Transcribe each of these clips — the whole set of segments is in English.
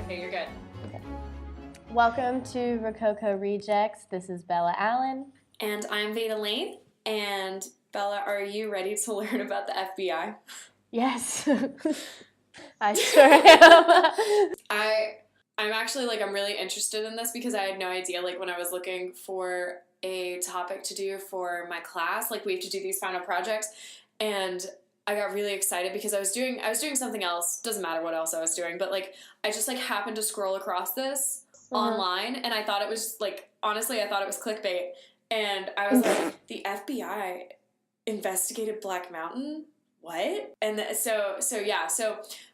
Okay, you're good. Okay. Welcome to Rococo Rejects. This is Bella Allen. And I'm Veda Lane. And Bella, are you ready to learn about the FBI? Yes. I sure am. I'm actually, I'm really interested in this because I had no idea, when I was looking for a topic to do for my class, we have to do these final projects, and I got really excited because I was doing something else. Doesn't matter what else I was doing, but I just happened to scroll across this online, and I thought it was honestly, I thought it was clickbait, and I was like, the FBI investigated Black Mountain? What? And so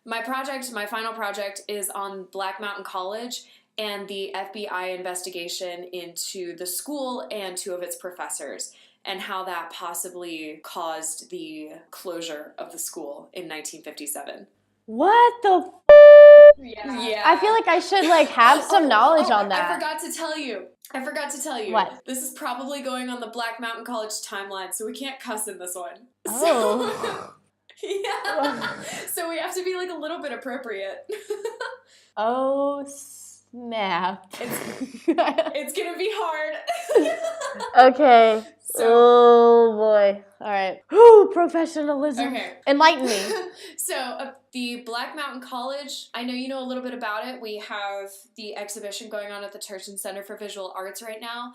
my final project is on Black Mountain College and the FBI investigation into the school and two of its professors, and how that possibly caused the closure of the school in 1957. What the Yeah. I feel like I should have some knowledge on that. I forgot to tell you. What? This is probably going on the Black Mountain College timeline, so we can't cuss in this one. Oh. Yeah. So we have to be a little bit appropriate. Oh, snap. It's gonna be hard. Okay. Oh, boy. All right. Ooh, professionalism. Okay. Enlighten me. So the Black Mountain College, I know you know a little bit about it. We have the exhibition going on at the Turchin Center for Visual Arts right now.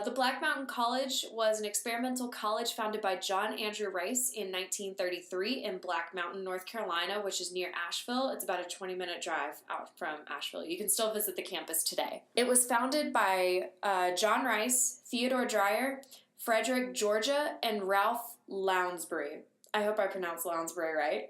The Black Mountain College was an experimental college founded by John Andrew Rice in 1933 in Black Mountain, North Carolina, which is near Asheville. It's about a 20-minute drive out from Asheville. You can still visit the campus today. It was founded by John Rice, Theodore Dreyer, Frederick Georgia, and Ralph Lounsbury. I hope I pronounced Lounsbury right.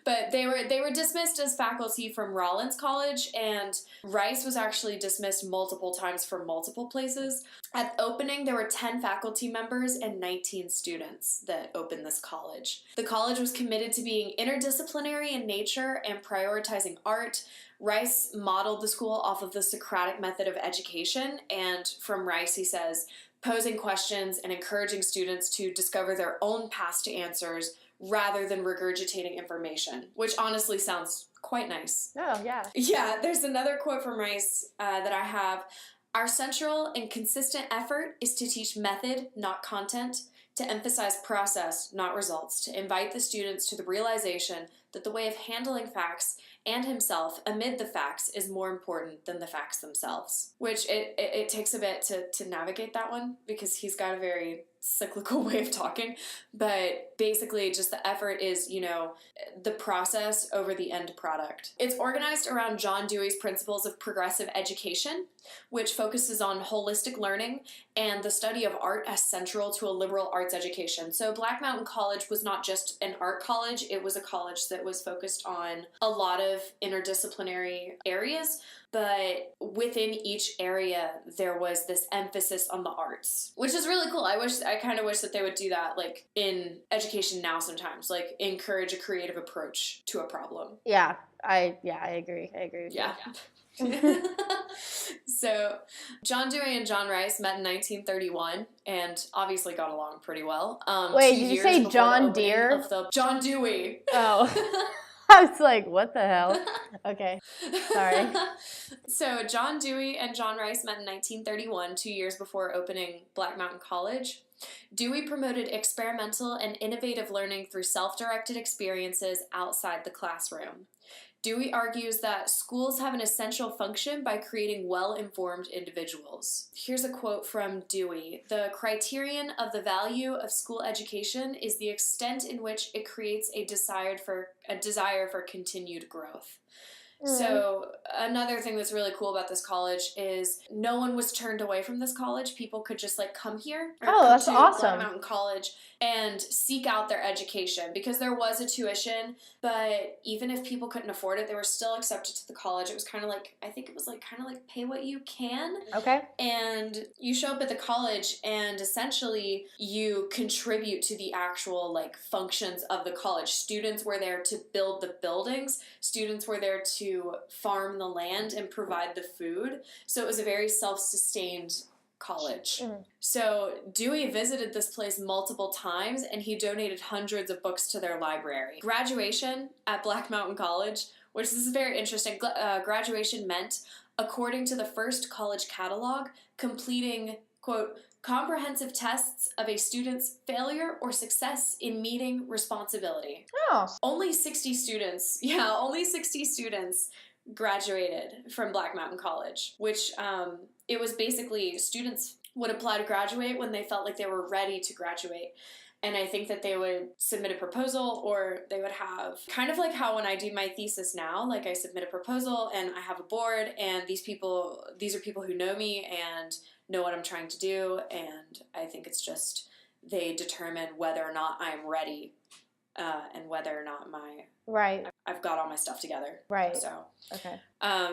But they were dismissed as faculty from Rollins College, and Rice was actually dismissed multiple times from multiple places. At opening, there were 10 faculty members and 19 students that opened this college. The college was committed to being interdisciplinary in nature and prioritizing art. Rice modeled the school off of the Socratic method of education, and from Rice he says, posing questions and encouraging students to discover their own paths to answers rather than regurgitating information, which honestly sounds quite nice. Oh, yeah. Yeah, there's another quote from Rice that I have. Our central and consistent effort is to teach method, not content, to emphasize process, not results, to invite the students to the realization that the way of handling facts and himself amid the facts is more important than the facts themselves. Which it takes a bit to navigate that one because he's got a very cyclical way of talking, but basically just the effort is, the process over the end product. It's organized around John Dewey's principles of progressive education, which focuses on holistic learning and the study of art as central to a liberal arts education. So Black Mountain College was not just an art college, it was a college that was focused on a lot of interdisciplinary areas, but within each area there was this emphasis on the arts, which is really cool. I kind of wish that they would do that in education now sometimes, encourage a creative approach to a problem. Yeah, I agree. I agree with you. So John Dewey and John Rice met in 1931 and obviously got along pretty well. Wait, did you say John Deere? John Dewey. Oh. I was like, what the hell? Okay, sorry. So John Dewey and John Rice met in 1931, 2 years before opening Black Mountain College. Dewey promoted experimental and innovative learning through self-directed experiences outside the classroom. Dewey argues that schools have an essential function by creating well-informed individuals. Here's a quote from Dewey. The criterion of the value of school education is the extent in which it creates a desire for continued growth. So another thing that's really cool about this college is no one was turned away from this college. People could just come here. Oh, that's awesome. Black Mountain College and seek out their education because there was a tuition, but even if people couldn't afford it, they were still accepted to the college. It was kind of I think it was kind of pay what you can. Okay. And you show up at the college and essentially you contribute to the actual functions of the college. Students were there to build the buildings. Students were there to farm the land and provide the food. So it was a very self-sustained college. So Dewey visited this place multiple times and he donated hundreds of books to their library. Graduation at Black Mountain College which this is very interesting. Graduation meant, according to the first college catalog, completing, quote, comprehensive tests of a student's failure or success in meeting responsibility. Oh. Only 60 students graduated from Black Mountain College, which it was basically students would apply to graduate when they felt like they were ready to graduate. And I think that they would submit a proposal, or they would have kind of like how when I do my thesis now, like I submit a proposal and I have a board, and these are people who know me and know what I'm trying to do. And I think it's just they determine whether or not I'm ready and whether or not I've got all my stuff together. Right. So, okay.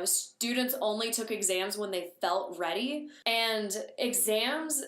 Students only took exams when they felt ready. And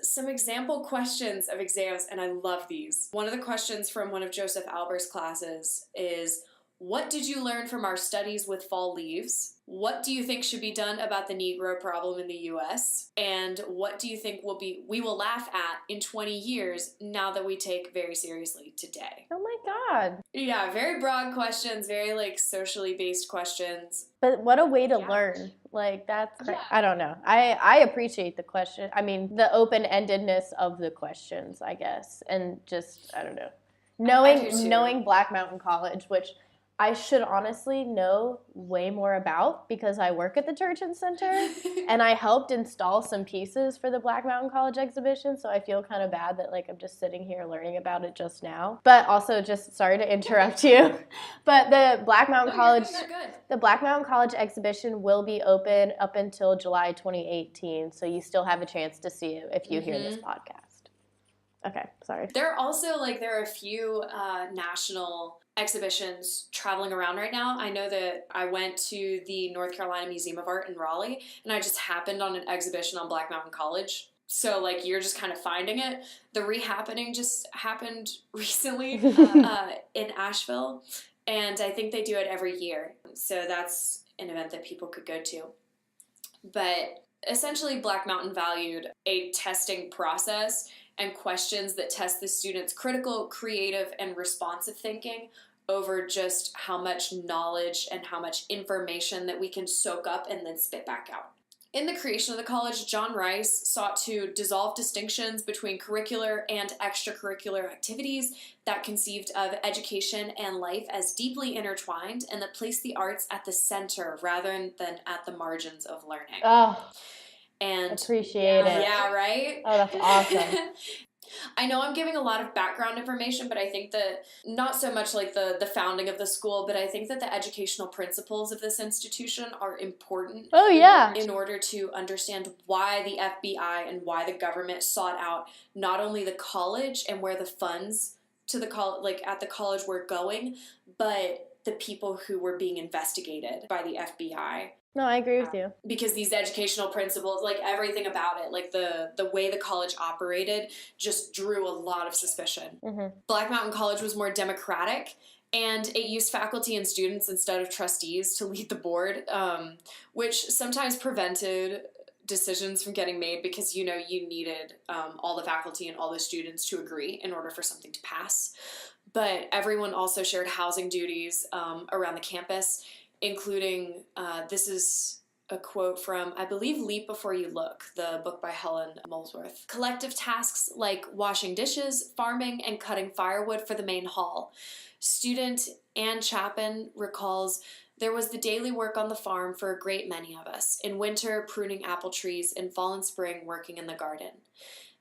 some example questions of exams, and I love these. One of the questions from one of Joseph Albert's classes is, what did you learn from our studies with fall leaves? What do you think should be done about the Negro problem in the U.S.? And what do you think we will laugh at in 20 years now that we take very seriously today? Oh my God. Yeah, very broad questions, very like socially based questions. But what a way to learn. Like that's, I don't know. I appreciate the question. I mean, the open-endedness of the questions, I guess. And just, I don't know. Knowing Black Mountain College, which I should honestly know way more about because I work at the Turchin Center and I helped install some pieces for the Black Mountain College exhibition, so I feel kind of bad that like I'm just sitting here learning about it just now. But also, just sorry to interrupt you, but the Black Mountain College exhibition will be open up until July 2018, so you still have a chance to see it if you hear this podcast. Okay, sorry. There are a few national exhibitions traveling around right now. I know that I went to the North Carolina Museum of Art in Raleigh, and I just happened on an exhibition on Black Mountain College. So, like, you're just kind of finding it. The Rehappening just happened recently in Asheville, and I think they do it every year. So that's an event that people could go to. But essentially, Black Mountain valued a testing process and questions that test the students' critical, creative, and responsive thinking over just how much knowledge and how much information that we can soak up and then spit back out. In the creation of the college, John Rice sought to dissolve distinctions between curricular and extracurricular activities that conceived of education and life as deeply intertwined and that placed the arts at the center rather than at the margins of learning. Oh, and appreciate it. Yeah, right? Oh, that's awesome. I know I'm giving a lot of background information, but I think that not so much like the founding of the school, but I think that the educational principles of this institution are important. Oh, yeah. In order to understand why the FBI and why the government sought out not only the college and where the funds to the college, like at the college were going, but the people who were being investigated by the FBI. No, I agree with you. Because these educational principles, like everything about it, like the way the college operated just drew a lot of suspicion. Mm-hmm. Black Mountain College was more democratic, and it used faculty and students instead of trustees to lead the board, which sometimes prevented decisions from getting made because, you needed all the faculty and all the students to agree in order for something to pass. But everyone also shared housing duties around the campus, including, this is a quote from, I believe, Leap Before You Look, the book by Helen Molesworth. Collective tasks like washing dishes, farming, and cutting firewood for the main hall. Student Ann Chapin recalls, there was the daily work on the farm for a great many of us. In winter, pruning apple trees. In fall and spring, working in the garden.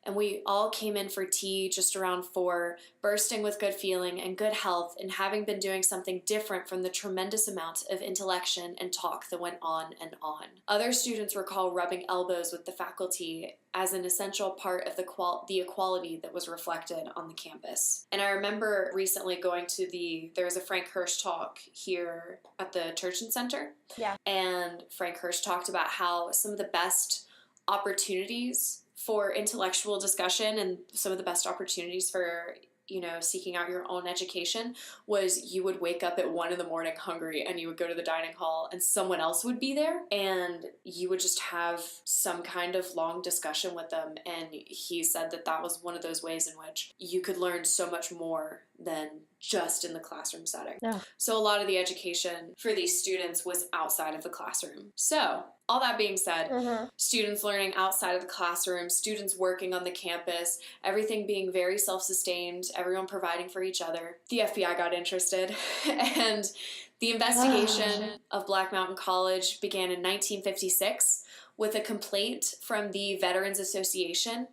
And we all came in for tea just around 4, bursting with good feeling and good health, and having been doing something different from the tremendous amount of intellection and talk that went on and on. Other students recall rubbing elbows with the faculty as an essential part of the equality that was reflected on the campus. And I remember recently going to there was a Frank Hirsch talk here at the Turchin Center. Yeah. And Frank Hirsch talked about how some of the best opportunities for intellectual discussion and some of the best opportunities for, seeking out your own education was you would wake up at 1 a.m. hungry and you would go to the dining hall and someone else would be there and you would just have some kind of long discussion with them. And he said that was one of those ways in which you could learn so much more than just in the classroom setting. Yeah. So a lot of the education for these students was outside of the classroom. So all that being said, students learning outside of the classroom, students working on the campus, everything being very self-sustained, everyone providing for each other. The FBI got interested, and the investigation of Black Mountain College began in 1956 with a complaint from the Veterans Association,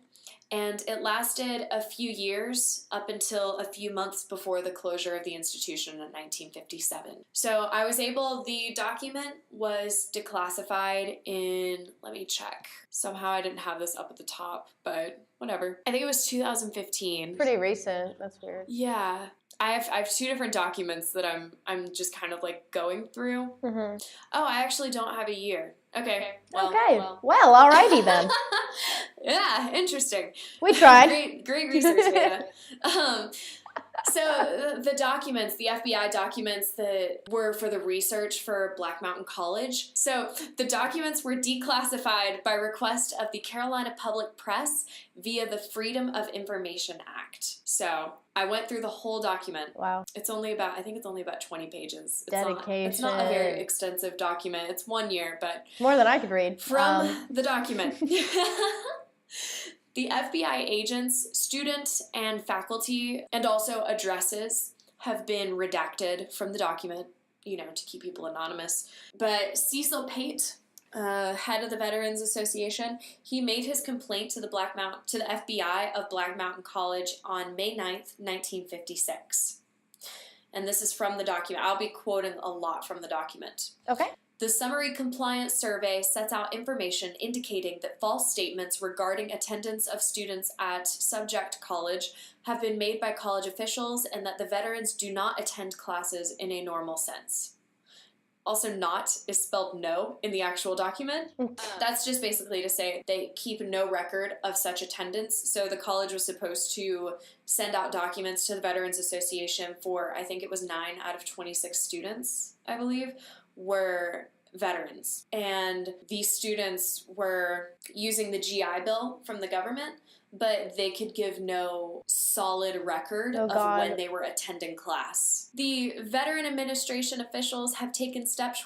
and it lasted a few years up until a few months before the closure of the institution in 1957. So the document was declassified in, let me check. Somehow I didn't have this up at the top, but whatever. I think it was 2015. Pretty recent. That's weird. Yeah. I have two different documents that I'm just kind of like going through. Oh, I actually don't have a year. Okay. Well, alrighty then. Yeah, interesting. We tried. Great research data. So the documents, the FBI documents that were for the research for Black Mountain College. So the documents were declassified by request of the Carolina Public Press via the Freedom of Information Act. So I went through the whole document. Wow. I think it's only about 20 pages. Dedication. It's not a very extensive document. It's 1 year, but more than I could read. From the document. The FBI agents, students, and faculty, and also addresses have been redacted from the document, to keep people anonymous. But Cecil Pate, head of the Veterans Association, he made his complaint to the FBI of Black Mountain College on May 9th, 1956. And this is from the document. I'll be quoting a lot from the document. Okay. The Summary Compliance Survey sets out information indicating that false statements regarding attendance of students at subject college have been made by college officials and that the veterans do not attend classes in a normal sense. Also, not is spelled no in the actual document. That's just basically to say they keep no record of such attendance. So the college was supposed to send out documents to the Veterans Association for, I think it was 9 out of 26 students, I believe, were veterans. And these students were using the GI Bill from the government, but they could give no solid record of when they were attending class. The Veteran Administration officials have taken steps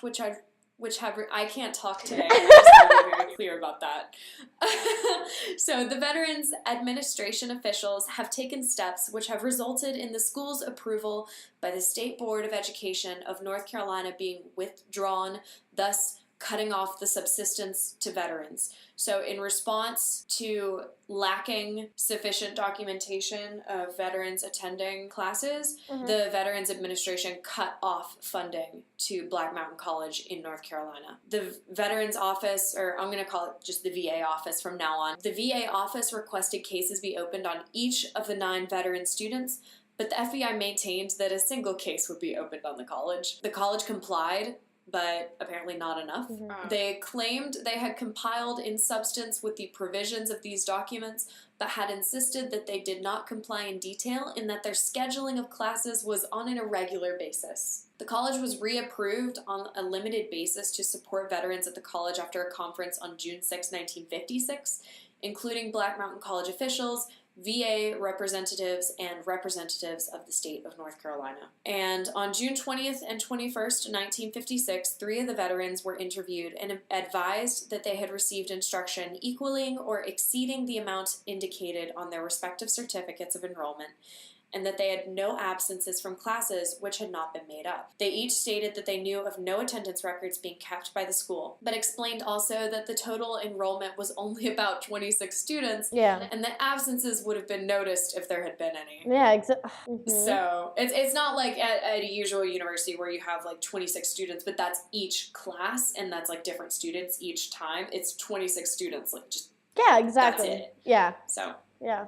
I can't talk today. I just want to be very clear about that. So the Veterans Administration officials have taken steps which have resulted in the school's approval by the State Board of Education of North Carolina being withdrawn, thus cutting off the subsistence to veterans. So in response to lacking sufficient documentation of veterans attending classes, the Veterans Administration cut off funding to Black Mountain College in North Carolina. The Veterans Office, or I'm going to call it just the VA office from now on, the VA office requested cases be opened on each of the 9 veteran students, but the FBI maintained that a single case would be opened on the college. The college complied, but apparently not enough. They claimed they had compiled in substance with the provisions of these documents, but had insisted that they did not comply in detail and that their scheduling of classes was on an irregular basis. The college was reapproved on a limited basis to support veterans at the college after a conference on June 6, 1956, including Black Mountain College officials, VA representatives, and representatives of the state of North Carolina. And on June 20th and 21st, 1956, 3 of the veterans were interviewed and advised that they had received instruction equaling or exceeding the amount indicated on their respective certificates of enrollment, and that they had no absences from classes which had not been made up. They each stated that they knew of no attendance records being kept by the school, but explained also that the total enrollment was only about 26 students, and that absences would have been noticed if there had been any. Yeah, exactly. So it's not like at a usual university where you have like 26 students, but that's each class, and that's like different students each time. It's 26 students, like just exactly. That's it. Yeah. So yeah.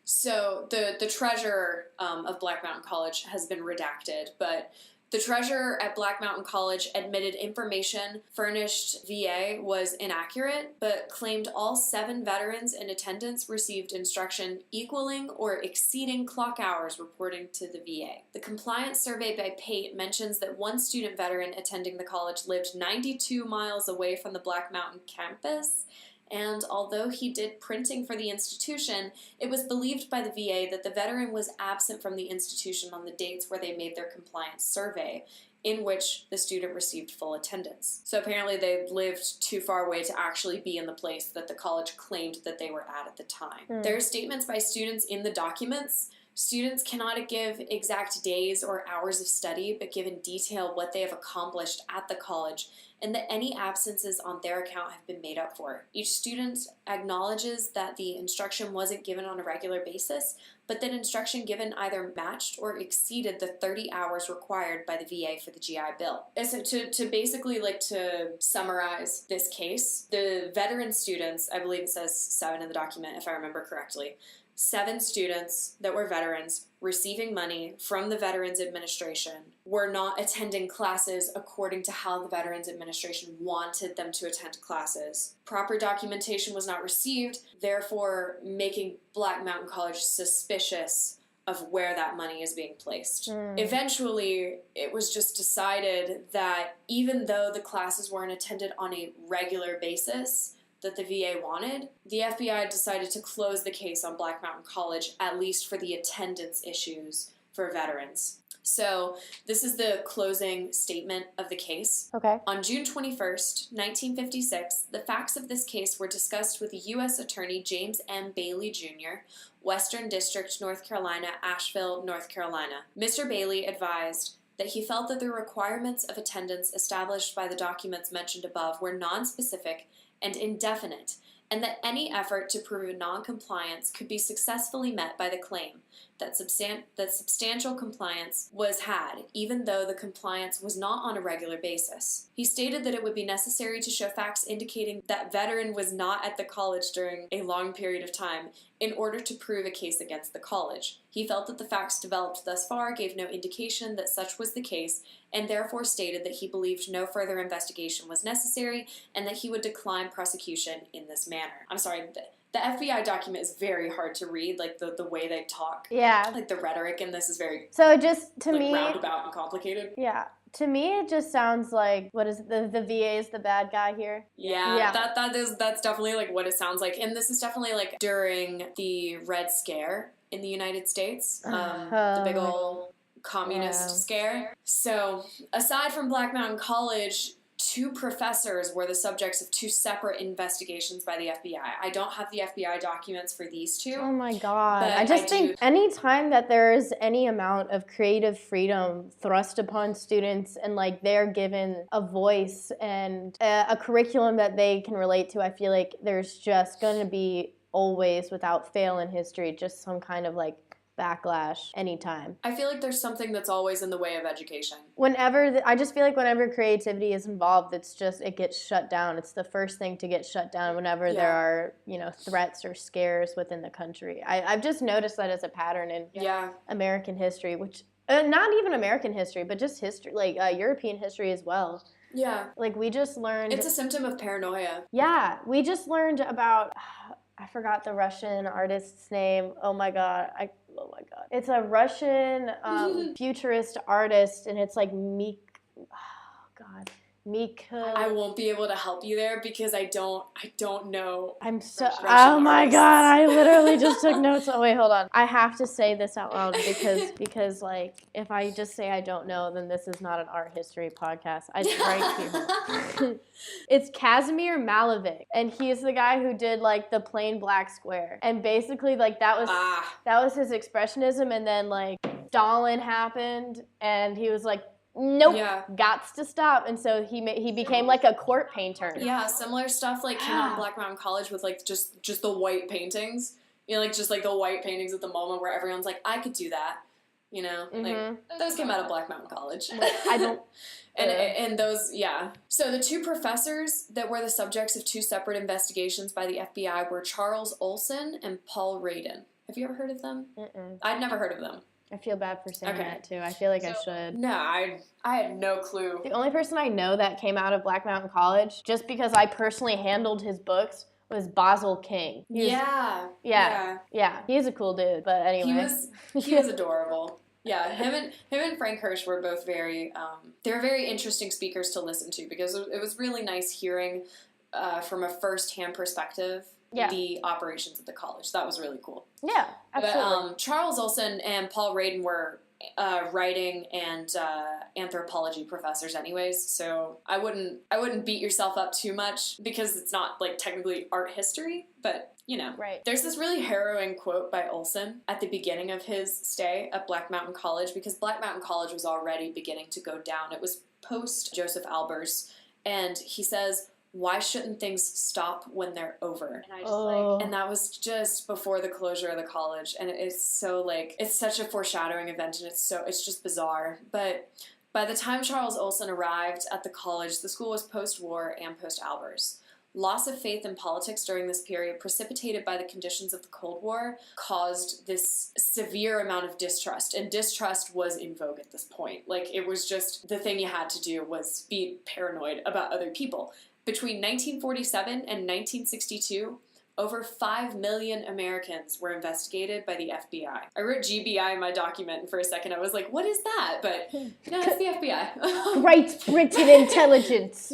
So the treasurer of Black Mountain College has been redacted, but the treasurer at Black Mountain College admitted information furnished VA was inaccurate, but claimed all 7 veterans in attendance received instruction equaling or exceeding clock hours reporting to the VA. The compliance survey by Pate mentions that one student veteran attending the college lived 92 miles away from the Black Mountain campus, and although he did printing for the institution, it was believed by the VA that the veteran was absent from the institution on the dates where they made their compliance survey, in which the student received full attendance. So apparently they lived too far away to actually be in the place that the college claimed that they were at the time. There are statements by students in the documents. Students cannot give exact days or hours of study, but give in detail what they have accomplished at the college, and that any absences on their account have been made up for. Each student acknowledges that the instruction wasn't given on a regular basis, but that instruction given either matched or exceeded the 30 hours required by the VA for the GI Bill. And so to summarize this case, the veteran students, I believe it says 7 in the document if I remember correctly, 7 students that were veterans receiving money from the Veterans Administration were not attending classes according to how the Veterans Administration wanted them to attend classes. Proper documentation was not received, therefore making Black Mountain College suspicious of where that money is being placed. Eventually, it was just decided that even though the classes weren't attended on a regular basis, that the VA wanted, the FBI decided to close the case on Black Mountain College, at least for the attendance issues for veterans. So this is the closing statement of the case. Okay. On June 21st, 1956, the facts of this case were discussed with U.S. Attorney James M. Bailey, Jr., Western District, North Carolina, Asheville, North Carolina. Mr. Bailey advised that he felt that the requirements of attendance established by the documents mentioned above were nonspecific and indefinite, and that any effort to prove non-compliance could be successfully met by the claim that substantial compliance was had, even though the compliance was not on a regular basis. He stated that it would be necessary to show facts indicating that veteran was not at the college during a long period of time in order to prove a case against the college. He felt that the facts developed thus far gave no indication that such was the case, and therefore stated that he believed no further investigation was necessary and that he would decline prosecution in this manner. I'm sorry, the FBI document is very hard to read, like the way they talk. Yeah. Like the rhetoric in this is very so just to like me roundabout and complicated. Yeah. To me, it just sounds like, what is it, the VA is the bad guy here? Yeah. That's definitely like what it sounds like. And this is definitely like during the Red Scare in the United States, the big old communist scare. So aside from Black Mountain College, 2 professors were the subjects of 2 separate investigations by the FBI. I don't have the FBI documents for these 2. Oh my God. I just think anytime that there is any amount of creative freedom thrust upon students and like they're given a voice and a curriculum that they can relate to, I feel like there's just going to be always, without fail in history, just some kind of like backlash anytime. I feel like there's something that's always in the way of education. I just feel like whenever creativity is involved, it gets shut down. It's the first thing to get shut down whenever there are, threats or scares within the country. I've just noticed that as a pattern in American history, which, not even American history, but just history, like European history as well. Yeah. Like we just learned. It's a symptom of paranoia. Yeah. We just learned about, I forgot the Russian artist's name. Oh my God. It's a Russian futurist artist, and it's like Mika. I won't be able to help you there because I don't know. Oh my God, I literally just took notes. Oh wait, hold on. I have to say this out loud because like if I just say I don't know, then this is not an art history podcast. I right here. It's Kazimir Malevich, and he's the guy who did like the plain black square, and basically like that was his expressionism, and then like Stalin happened, and he was like, nope, gots to stop, and so he became like a court painter. Yeah, similar stuff like came out in Black Mountain College with like just the white paintings, like just like the white paintings at the moment where everyone's like, I could do that, like those came out of Black Mountain College. I don't. And those, So the 2 professors that were the subjects of 2 separate investigations by the FBI were Charles Olson and Paul Radin. Have you ever heard of them? I'd never heard of them. I feel bad for saying that, too. I feel like I should. No, I had no clue. The only person I know that came out of Black Mountain College, just because I personally handled his books, was Basil King. Yeah. He's a cool dude, but anyway. He was adorable. Yeah, him and Frank Hirsch were both very, they were very interesting speakers to listen to because it was really nice hearing from a first-hand perspective the operations of the college. That was really cool. Yeah, absolutely. But Charles Olson and Paul Radin were writing and anthropology professors anyways, so I wouldn't beat yourself up too much because it's not like technically art history, but you know. Right. There's this really harrowing quote by Olson at the beginning of his stay at Black Mountain College, because Black Mountain College was already beginning to go down. It was post Joseph Albers, and he says, "Why shouldn't things stop when they're over?" And I just and that was just before the closure of the college, and it's so like, it's such a foreshadowing event, and it's just bizarre. But by the time Charles Olson arrived at the college, the school was post-war and post-Albers. Loss of faith in politics during this period, precipitated by the conditions of the Cold War, caused this severe amount of distrust, and distrust was in vogue at this point. Like, it was just the thing you had to do was be paranoid about other people. Between 1947 and 1962, over 5 million Americans were investigated by the FBI. I wrote GBI in my document, and for a second I was like, what is that? But no, it's the FBI. Great Britain intelligence.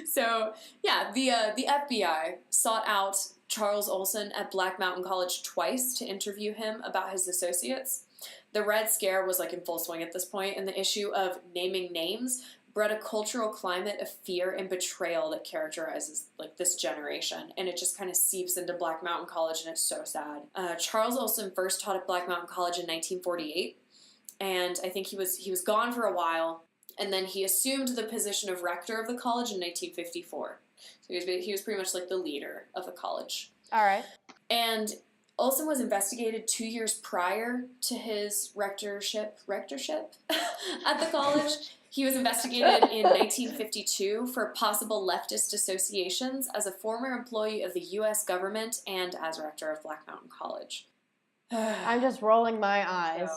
So, yeah, the FBI sought out Charles Olson at Black Mountain College twice to interview him about his associates. The Red Scare was like in full swing at this point, and the issue of naming names bred a cultural climate of fear and betrayal that characterizes like this generation, and it just kind of seeps into Black Mountain College, and it's so sad. Charles Olson first taught at Black Mountain College in 1948, and I think he was gone for a while, and then he assumed the position of rector of the college in 1954. So he was pretty much like the leader of the college. All right. And Olson was investigated 2 years prior to his rectorship at the college. He was investigated in 1952 for possible leftist associations as a former employee of the U.S. government and as rector of Black Mountain College. I'm just rolling my eyes.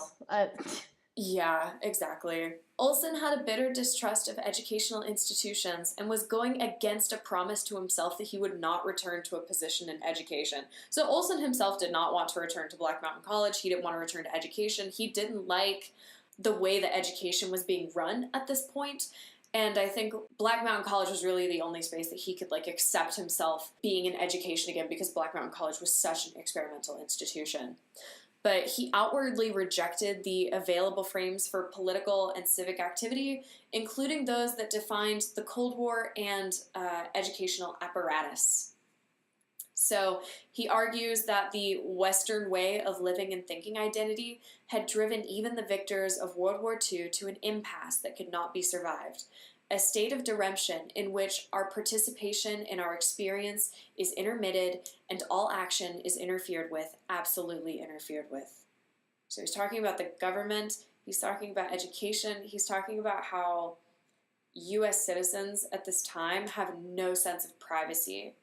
Yeah, exactly. Olson had a bitter distrust of educational institutions and was going against a promise to himself that he would not return to a position in education. So Olson himself did not want to return to Black Mountain College. He didn't want to return to education. He didn't like the way that education was being run at this point. And I think Black Mountain College was really the only space that he could like accept himself being in education again, because Black Mountain College was such an experimental institution. But he outwardly rejected the available frames for political and civic activity, including those that defined the Cold War and educational apparatus. So he argues that the Western way of living and thinking identity had driven even the victors of World War II to an impasse that could not be survived. A state of deremption in which our participation in our experience is intermitted and all action is interfered with, absolutely interfered with. So he's talking about the government, he's talking about education, he's talking about how U.S. citizens at this time have no sense of privacy,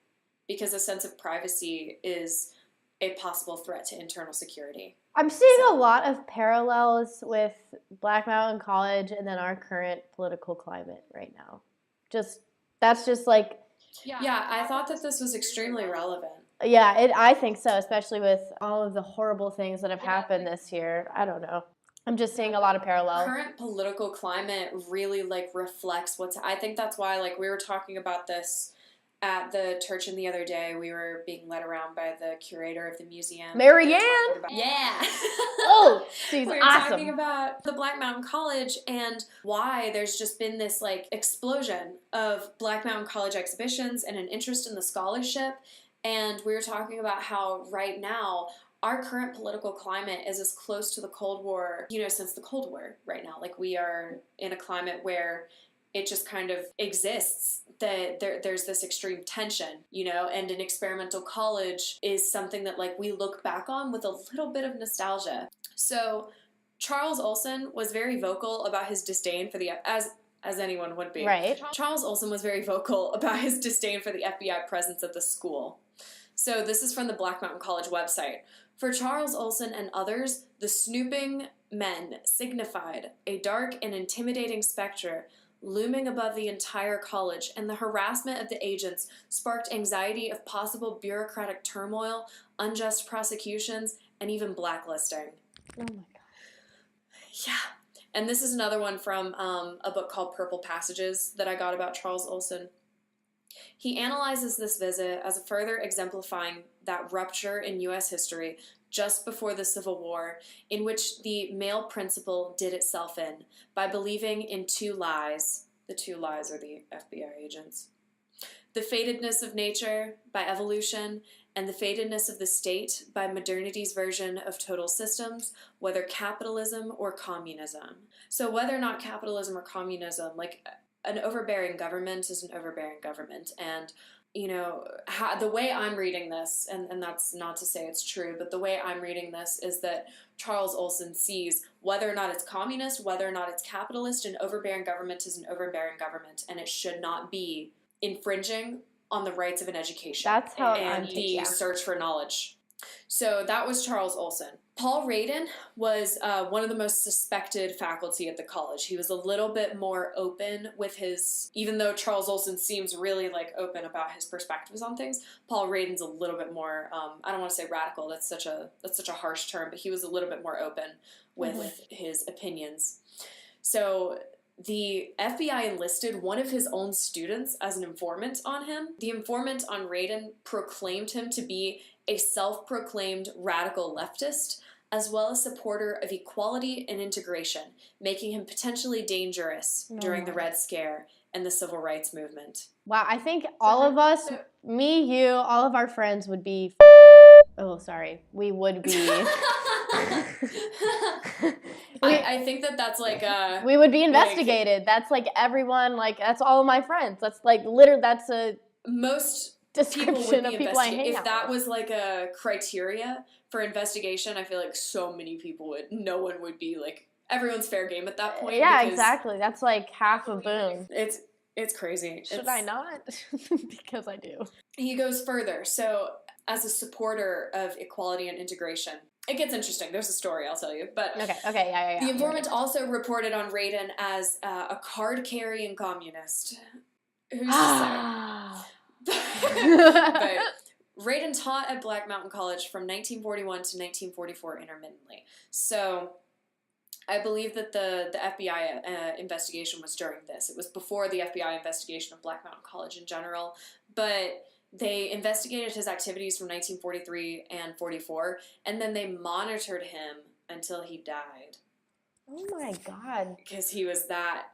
because a sense of privacy is a possible threat to internal security. I'm seeing a lot of parallels with Black Mountain College and then our current political climate right now. That's just like... Yeah, I thought that this was extremely relevant. Yeah, I think so, especially with all of the horrible things that have happened this year. I don't know. I'm just seeing a lot of parallels. Current political climate really like reflects I think that's why like we were talking about this at the Turchin the other day. We were being led around by the curator of the museum. Marianne! Yeah! Oh, she's we were awesome. talking about the Black Mountain College and why there's just been this like explosion of Black Mountain College exhibitions and an interest in the scholarship. And we were talking about how right now our current political climate is as close to the Cold War, since the Cold War right now. Like, we are in a climate where it just kind of exists, that there's this extreme tension, and an experimental college is something that like we look back on with a little bit of nostalgia. So Charles Olson was very vocal about his disdain for the, as anyone would be. Right. Charles Olson was very vocal about his disdain for the FBI presence at the school. So this is from the Black Mountain College website. For Charles Olson and others, the snooping men signified a dark and intimidating specter looming above the entire college, and the harassment of the agents sparked anxiety of possible bureaucratic turmoil, unjust prosecutions, and even blacklisting. Oh my God. Yeah. And this is another one from a book called Purple Passages that I got about Charles Olson. He analyzes this visit as a further exemplifying that rupture in U.S. history just before the Civil War, in which the male principle did itself in by believing in two lies. The two lies are the FBI agents. The fatedness of nature by evolution, and the fatedness of the state by modernity's version of total systems, whether capitalism or communism. So whether or not capitalism or communism, like an overbearing government is an overbearing government. And, you know, the way I'm reading this, and that's not to say it's true, but the way I'm reading this is that Charles Olson sees whether or not it's communist, whether or not it's capitalist, an overbearing government is an overbearing government, and it should not be infringing on the rights of an education. That's how and I'm the search for knowledge. So that was Charles Olson. Paul Radin was one of the most suspected faculty at the college. He was a little bit more open with his, even though Charles Olson seems really like open about his perspectives on things, Paul Radin's a little bit more, I don't want to say radical, that's such a harsh term, but he was a little bit more open with his opinions. So the FBI enlisted one of his own students as an informant on him. The informant on Radin proclaimed him to be a self-proclaimed radical leftist, as well as supporter of equality and integration, making him potentially dangerous during the Red Scare and the Civil Rights Movement. Wow, I think all of us, me, you, all of our friends would be we would be... I think that's like we would be investigated. That's like everyone, like that's all of my friends. That's like literally that's a most description of people I hang out with. If that was like a criteria for investigation, I feel like so many people no one would be like, everyone's fair game at that point. Yeah, exactly. That's like half a boom. It's crazy. Should I not? Because I do. He goes further. So as a supporter of equality and integration, it gets interesting. There's a story I'll tell you. But okay, yeah. The informant also reported on Radin as a card-carrying communist. Who's to say? But Radin taught at Black Mountain College from 1941 to 1944 intermittently. So I believe that the FBI investigation was during this. It was before the FBI investigation of Black Mountain College in general, but they investigated his activities from 1943 and 44, and then they monitored him until he died. Oh my God. Because he was that,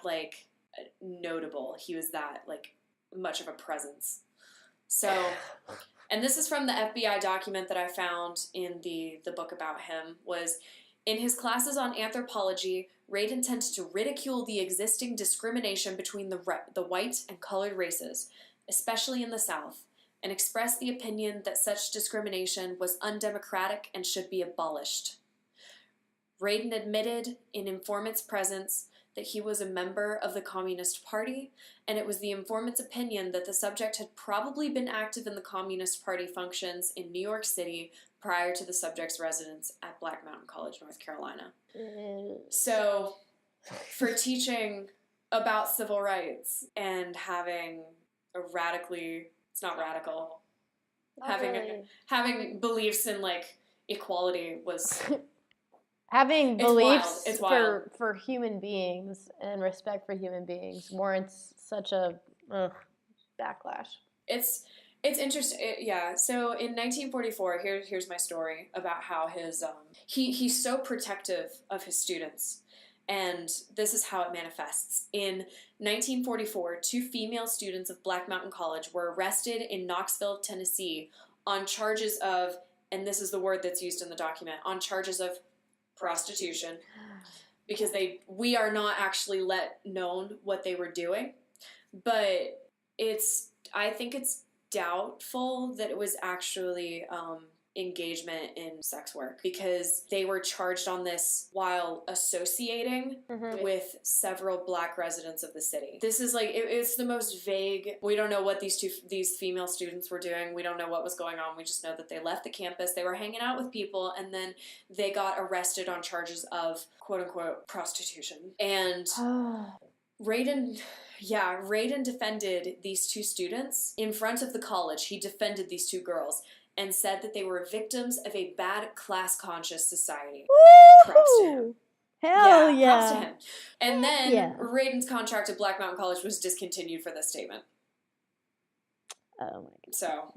like, notable. He was that, like, much of a presence. So, and this is from the FBI document that I found in the book about him, was in his classes on anthropology, Radin tended to ridicule the existing discrimination between the white and colored races, especially in the South, and expressed the opinion that such discrimination was undemocratic and should be abolished. Radin admitted in informant's presence that he was a member of the Communist Party, and it was the informant's opinion that the subject had probably been active in the Communist Party functions in New York City prior to the subject's residence at Black Mountain College, North Carolina. So, for teaching about civil rights and having a radically, it's not radical, having beliefs in, like, equality was... Having beliefs it's wild. for human beings and respect for human beings warrants such a backlash. It's interesting. So in 1944, here's my story about how his he's so protective of his students, and this is how it manifests. In 1944, 2 female students of Black Mountain College were arrested in Knoxville, Tennessee, on charges of, and this is the word that's used in the document, on charges of prostitution, because we are not actually let known what they were doing, but I think it's doubtful that it was actually engagement in sex work, because they were charged on this while associating with several Black residents of the city. This is like, it's the most vague. We don't know what these female students were doing. We don't know what was going on. We just know that they left the campus, they were hanging out with people, and then they got arrested on charges of quote-unquote prostitution. And Radin defended these 2 students in front of the college. He defended these 2 girls and said that they were victims of a bad class-conscious society. Woo! Props to him. Hell Props to yeah. him. And then Radin's contract at Black Mountain College was discontinued for this statement. Oh my god. So,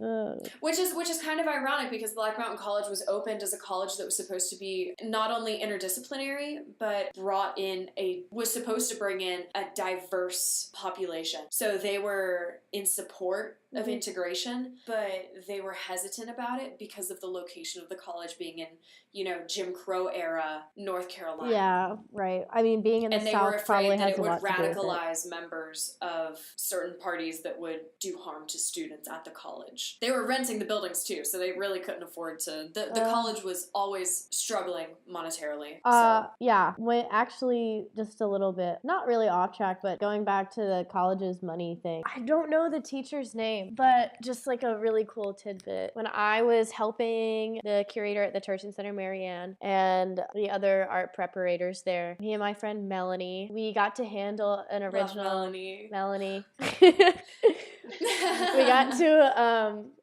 which is kind of ironic because Black Mountain College was opened as a college that was supposed to be not only interdisciplinary, but was supposed to bring in a diverse population. So they were in support of integration, but they were hesitant about it because of the location of the college being in, Jim Crow era North Carolina. Yeah, right. I mean, being in the South probably has a lot to do with it. And they were afraid that it would radicalize members of certain parties that would do harm to students at the college. They were renting the buildings too, so they really couldn't afford to. The college was always struggling monetarily. Yeah, actually just a little bit, not really off track, but going back to the college's money thing. I don't know the teacher's name, but just like a really cool tidbit. When I was helping the curator at the Turchin Center, Marianne, and the other art preparators there, me and my friend Melanie, we got to handle an original Melanie.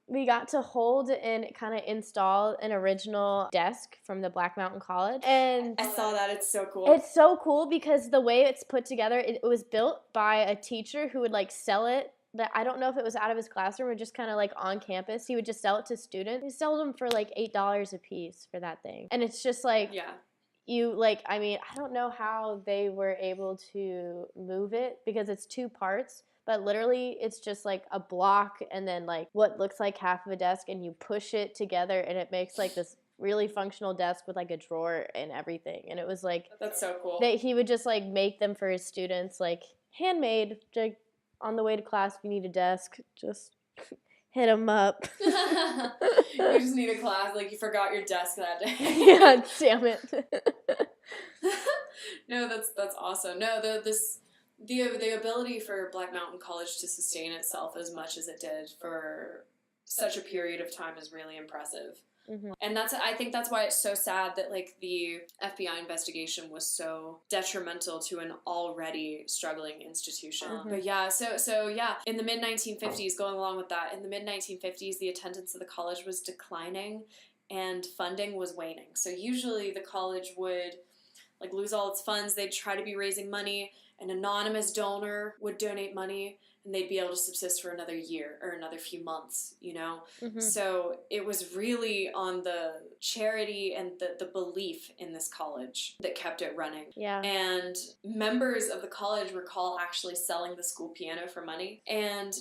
We got to hold and kind of install an original desk from the Black Mountain College. And I saw that. It's so cool. It's so cool because the way it's put together, it was built by a teacher who would like sell it. That I don't know if it was out of his classroom or just kind of like on campus. He would just sell it to students. He sold them for like $8 a piece for that thing. And it's just like, I don't know how they were able to move it because it's two parts. But literally, it's just like a block and then like what looks like half of a desk, and you push it together and it makes like this really functional desk with like a drawer and everything. And it was like, that's so cool. He would just like make them for his students, like handmade. Like on the way to class, if you need a desk, just hit them up. You just need a class, like you forgot your desk that day. Yeah, damn it. No, that's awesome. No, the ability for Black Mountain College to sustain itself as much as it did for such a period of time is really impressive. Mm-hmm. And I think that's why it's so sad that like the FBI investigation was so detrimental to an already struggling institution. Mm-hmm. But yeah, so yeah, in the mid-1950s, going along with that, in the mid-1950s, the attendance of the college was declining and funding was waning. So usually the college would like lose all its funds. They'd try to be raising money. An anonymous donor would donate money and they'd be able to subsist for another year or another few months, Mm-hmm. So it was really on the charity and the belief in this college that kept it running. Yeah. And members of the college recall actually selling the school piano for money. And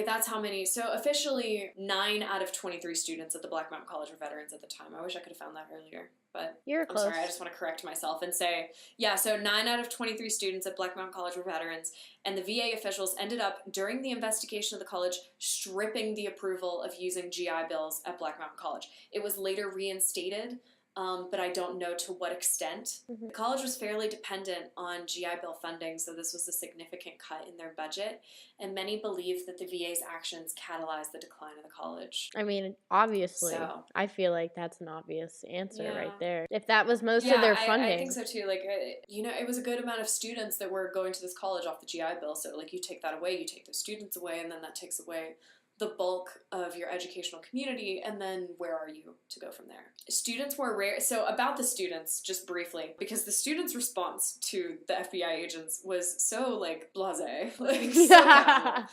that's how many. So officially 9 out of 23 students at the Black Mountain College were veterans at the time. I wish I could have found that earlier, but I'm sorry, I just want to correct myself and say, so 9 out of 23 students at Black Mountain College were veterans, and the VA officials ended up, during the investigation of the college, stripping the approval of using GI Bills at Black Mountain College. It was later reinstated, but I don't know to what extent. Mm-hmm. The college was fairly dependent on GI Bill funding, so this was a significant cut in their budget, and many believe that the VA's actions catalyzed the decline of the college. I mean, obviously. So, I feel like that's an obvious answer right there. If that was most of their funding. I think so too. Like, it was a good amount of students that were going to this college off the GI Bill, so like you take that away, you take those students away, and then that takes away the bulk of your educational community, and then where are you to go from there? Students were rare. So about the students, just briefly, because the students' response to the FBI agents was so like blasé, like so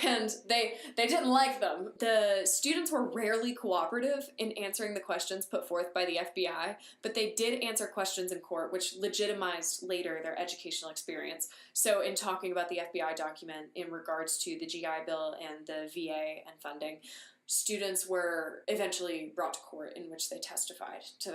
and they didn't like them. The students were rarely cooperative in answering the questions put forth by the FBI, but they did answer questions in court, which legitimized later their educational experience. So in talking about the FBI document in regards to the GI Bill and the VA and funding, students were eventually brought to court in which they testified to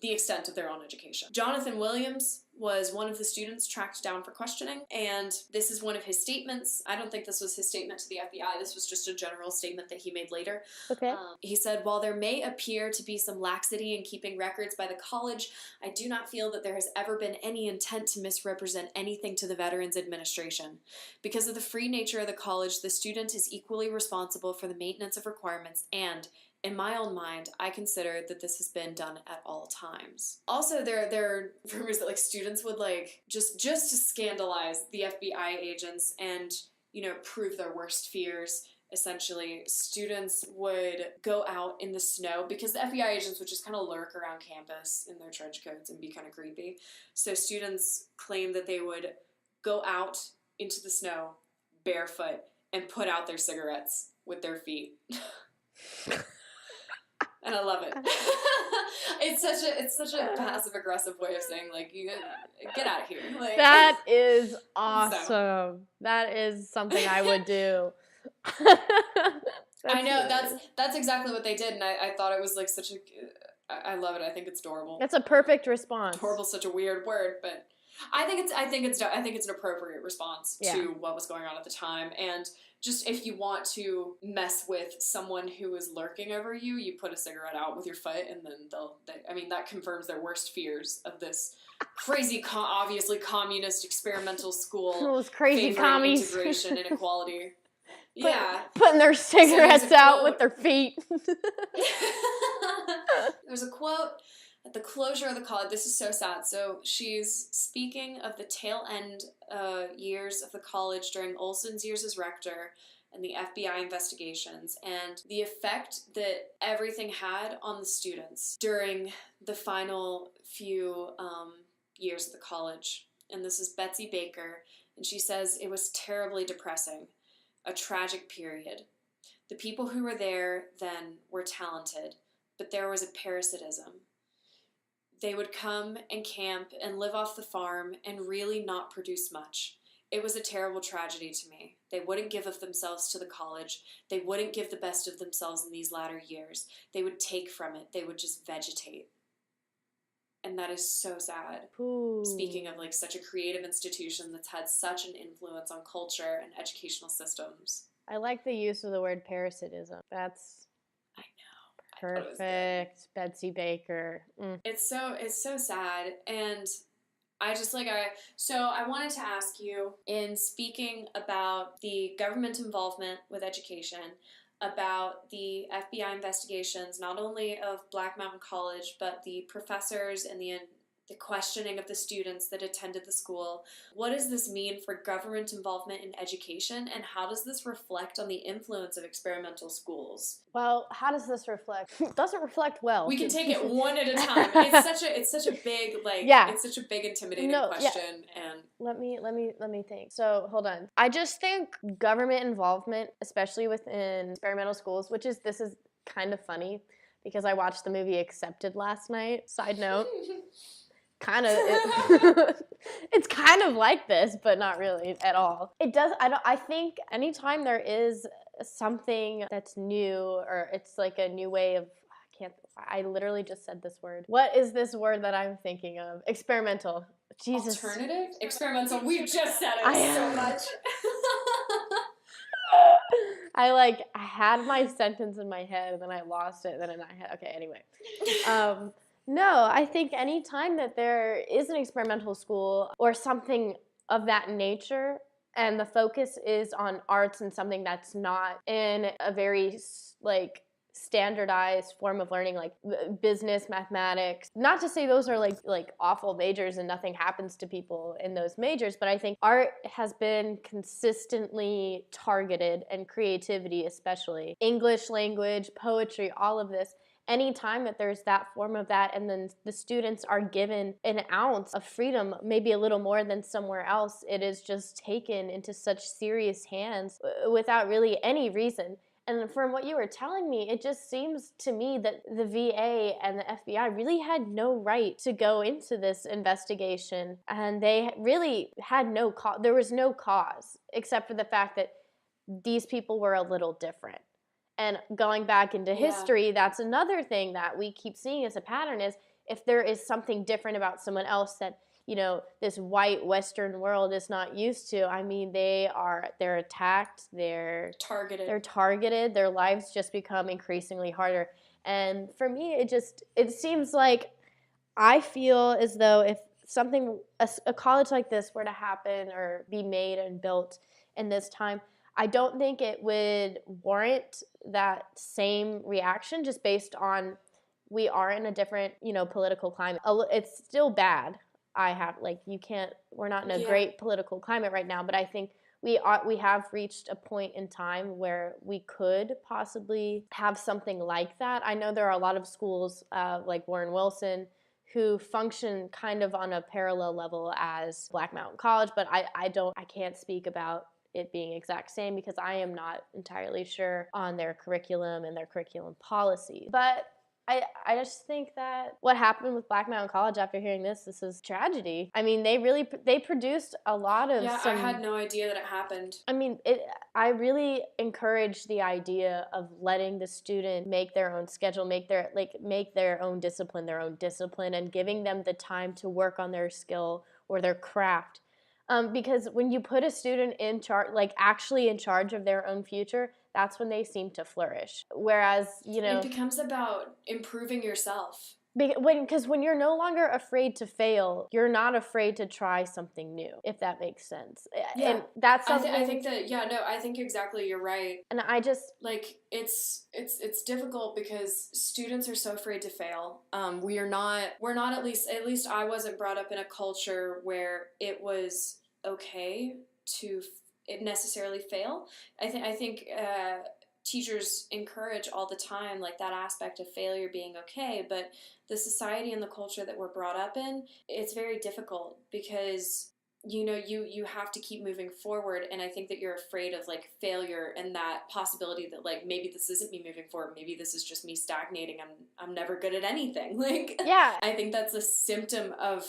the extent of their own education. Jonathan Williams was one of the students tracked down for questioning, and this is one of his statements. I don't think this was his statement to the FBI. This was just a general statement that he made later. Okay. He said, "While there may appear to be some laxity in keeping records by the college, I do not feel that there has ever been any intent to misrepresent anything to the Veterans Administration. Because of the free nature of the college, the student is equally responsible for the maintenance of requirements, and in my own mind, I consider that this has been done at all times." Also, there are rumors that like students would like just to scandalize the FBI agents and prove their worst fears. essentially students would go out in the snow because the FBI agents would just kind of lurk around campus in their trench coats and be kind of creepy. So students claimed that they would go out into the snow barefoot and put out their cigarettes with their feet. And I love it. It's such a passive aggressive way of saying, like, you get out of here. Like, that is awesome. So. That is something I would do. I know that's exactly what they did, and I thought it was like such a. I love it. I think it's adorable. That's a perfect response. Adorable is such a weird word, but I think it's an appropriate response to what was going on at the time. And just if you want to mess with someone who is lurking over you, you put a cigarette out with your foot, and then that confirms their worst fears of this crazy, obviously communist experimental school. Those crazy commies. Integration, inequality. Putting their cigarettes out with their feet. There's a quote at the closure of the college. This is so sad. So she's speaking of the tail end years of the college during Olson's years as rector and the FBI investigations, and the effect that everything had on the students during the final few years of the college. And this is Betsy Baker, and she says, "It was terribly depressing, a tragic period. The people who were there then were talented, but there was a parasitism. They would come and camp and live off the farm and really not produce much. It was a terrible tragedy to me. They wouldn't give of themselves to the college. They wouldn't give the best of themselves in these latter years. They would take from it. They would just vegetate." And that is so sad. Ooh. Speaking of like such a creative institution that's had such an influence on culture and educational systems. I like the use of the word parasitism. That's perfect. Betsy Baker. It's so sad. And I wanted to ask you, in speaking about the government involvement with education, about the FBI investigations, not only of Black Mountain College, but the professors and the questioning of the students that attended the school. What does this mean for government involvement in education, and how does this reflect on the influence of experimental schools? Well, how does this reflect? It doesn't reflect well. We can take it one at a time. It's such a big it's such a big intimidating question. And let me think. So hold on. I just think government involvement, especially within experimental schools, this is kind of funny because I watched the movie Accepted last night. Side note. It's kind of like this, but not really at all. I think anytime there is something that's new, or it's like a new way of, I literally just said this word. What is this word that I'm thinking of? Experimental. Jesus. Alternative? Experimental. We just said it so much. I had my sentence in my head and then I lost it. Okay, anyway. No, I think any time that there is an experimental school or something of that nature, and the focus is on arts and something that's not in a very standardized form of learning, like business, mathematics. Not to say those are like awful majors and nothing happens to people in those majors, but I think art has been consistently targeted, and creativity especially. English language, poetry, all of this. Anytime that there's that form of that, and then the students are given an ounce of freedom, maybe a little more than somewhere else, it is just taken into such serious hands without really any reason. And from what you were telling me, it just seems to me that the VA and the FBI really had no right to go into this investigation, and they really had no cause. There was no cause except for the fact that these people were a little different. And going back into history, that's another thing that we keep seeing as a pattern is if there is something different about someone else that, this white Western world is not used to, I mean, they're attacked, they're targeted, their lives just become increasingly harder. And for me, it seems like I feel as though if something, a college like this were to happen or be made and built in this time, I don't think it would warrant that same reaction just based on we are in a different, political climate. It's still bad. We're not in a great political climate right now, but I think we have reached a point in time where we could possibly have something like that. I know there are a lot of schools like Warren Wilson who function kind of on a parallel level as Black Mountain College, but I can't speak about it being exact same because I am not entirely sure on their curriculum and their curriculum policy. But I just think that what happened with Black Mountain College after hearing this is tragedy. I mean, they produced a lot of I had no idea that it happened. I mean, I really encourage the idea of letting the student make their own schedule, make their own discipline, and giving them the time to work on their skill or their craft. Because when you put a student in charge, like actually in charge of their own future, that's when they seem to flourish. Whereas, it becomes about improving yourself. Because when you're no longer afraid to fail, you're not afraid to try something new, if that makes sense. Yeah. And that's something. I think that, I think exactly you're right. And I just like it's difficult because students are so afraid to fail. We're not at least I wasn't brought up in a culture where it was okay to necessarily fail. I think teachers encourage all the time like that aspect of failure being okay, but the society and the culture that we're brought up in, it's very difficult because you have to keep moving forward, and I think that you're afraid of like failure and that possibility that like maybe this isn't me moving forward, maybe this is just me stagnating, I'm never good at anything. Like yeah, I think that's a symptom of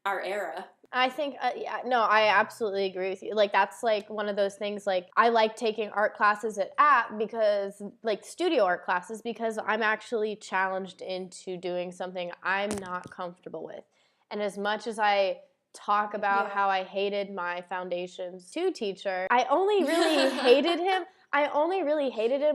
our era. I think, I absolutely agree with you. Like, that's, like, one of those things, like, I like taking art classes at App because, like, studio art classes, because I'm actually challenged into doing something I'm not comfortable with. And as much as I talk about how I hated my Foundations 2 teacher, I only really hated him.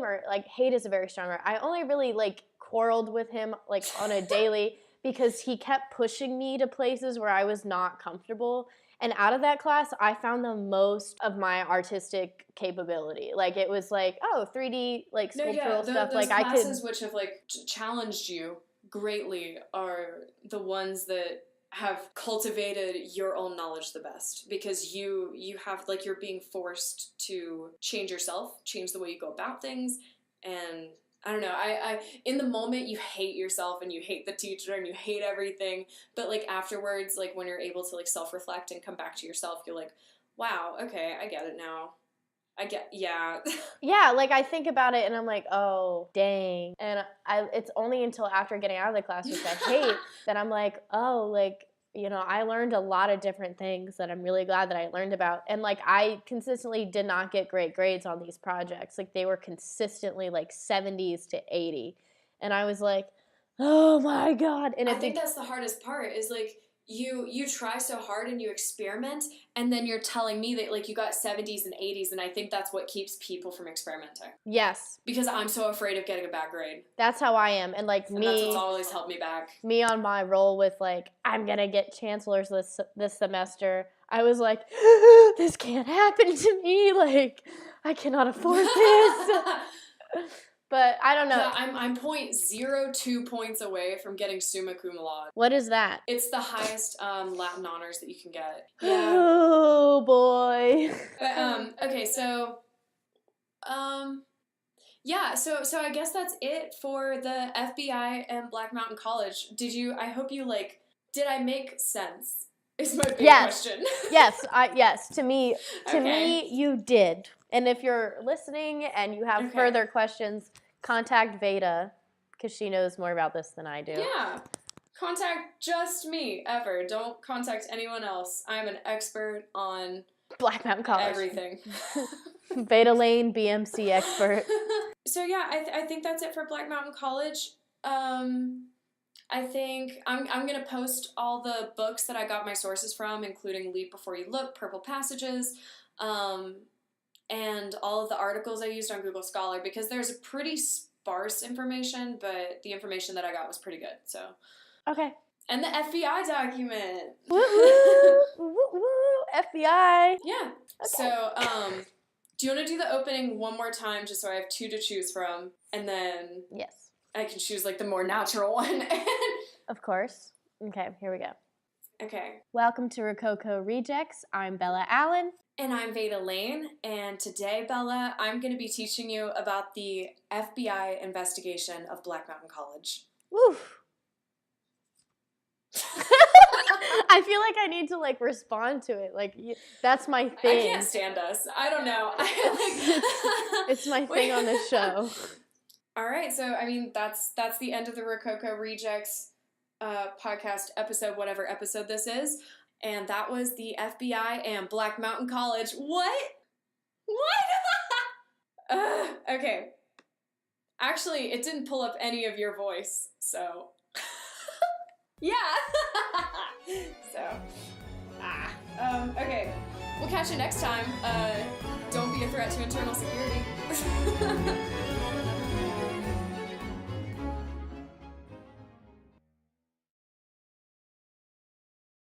Or, like, hate is a very strong word. I only really, like, quarreled with him, like, on a daily because he kept pushing me to places where I was not comfortable. And out of that class, I found the most of my artistic capability. Like, it was like, 3D, like, sculptural stuff. Those like, I could. classes which have, like, challenged you greatly are the ones that have cultivated your own knowledge the best, because you have, like, you're being forced to change yourself, change the way you go about things, and I don't know, I in the moment you hate yourself and you hate the teacher and you hate everything, but like afterwards, like when you're able to like self-reflect and come back to yourself, you're like, wow, okay, I get it now. Yeah, like I think about it and I'm like, oh, dang. And it's only until after getting out of the class, which I hate, that I'm like, oh, like, I learned a lot of different things that I'm really glad that I learned about. And like, I consistently did not get great grades on these projects. Like, they were consistently like 70s to 80. And I was like, oh my God. And I think that's the hardest part is like, you try so hard and you experiment, and then you're telling me that like you got 70s and 80s, and I think that's what keeps people from experimenting. Yes. Because I'm so afraid of getting a bad grade. That's how I am. And like, that's what's always held me back. Me on my roll with like, I'm gonna get chancellors this semester, I was like, this can't happen to me. Like, I cannot afford this. But I don't know. Yeah, I'm 0.02 points away from getting summa cum laude. What is that? It's the highest Latin honors that you can get. Yeah. Oh boy. Okay, so yeah, so I guess that's it for the FBI and Black Mountain College. I hope you like, did I make sense? Is my big question. Yes, to me you did. And if you're listening and you have further questions, contact Veda, because she knows more about this than I do. Yeah. Contact just me, ever. Don't contact anyone else. I'm an expert on Black Mountain College. Everything. Veda Lane, BMC expert. So yeah, I think that's it for Black Mountain College. I think I'm gonna post all the books that I got my sources from, including Leap Before You Look, Purple Passages, and all of the articles I used on Google Scholar, because there's pretty sparse information, but the information that I got was pretty good. So okay. And the FBI document. Woo woo, woo woo, FBI. Yeah. Okay. So do you want to do the opening one more time, just so I have two to choose from, and then yes, I can choose like the more natural one. Of course. Okay, here we go. Okay. Welcome to Rococo Rejects. I'm Bella Allen. And I'm Veda Lane, and today, Bella, I'm going to be teaching you about the FBI investigation of Black Mountain College. Woo! I feel like I need to respond to it. That's my thing. I can't stand us. I don't know. It's my thing on the show. All right, so I mean that's the end of the Rococo Rejects podcast episode, whatever episode this is. And that was the FBI and Black Mountain College. What? Okay. Actually, it didn't pull up any of your voice, so. Yeah. So. Okay. We'll catch you next time. Don't be a threat to internal security.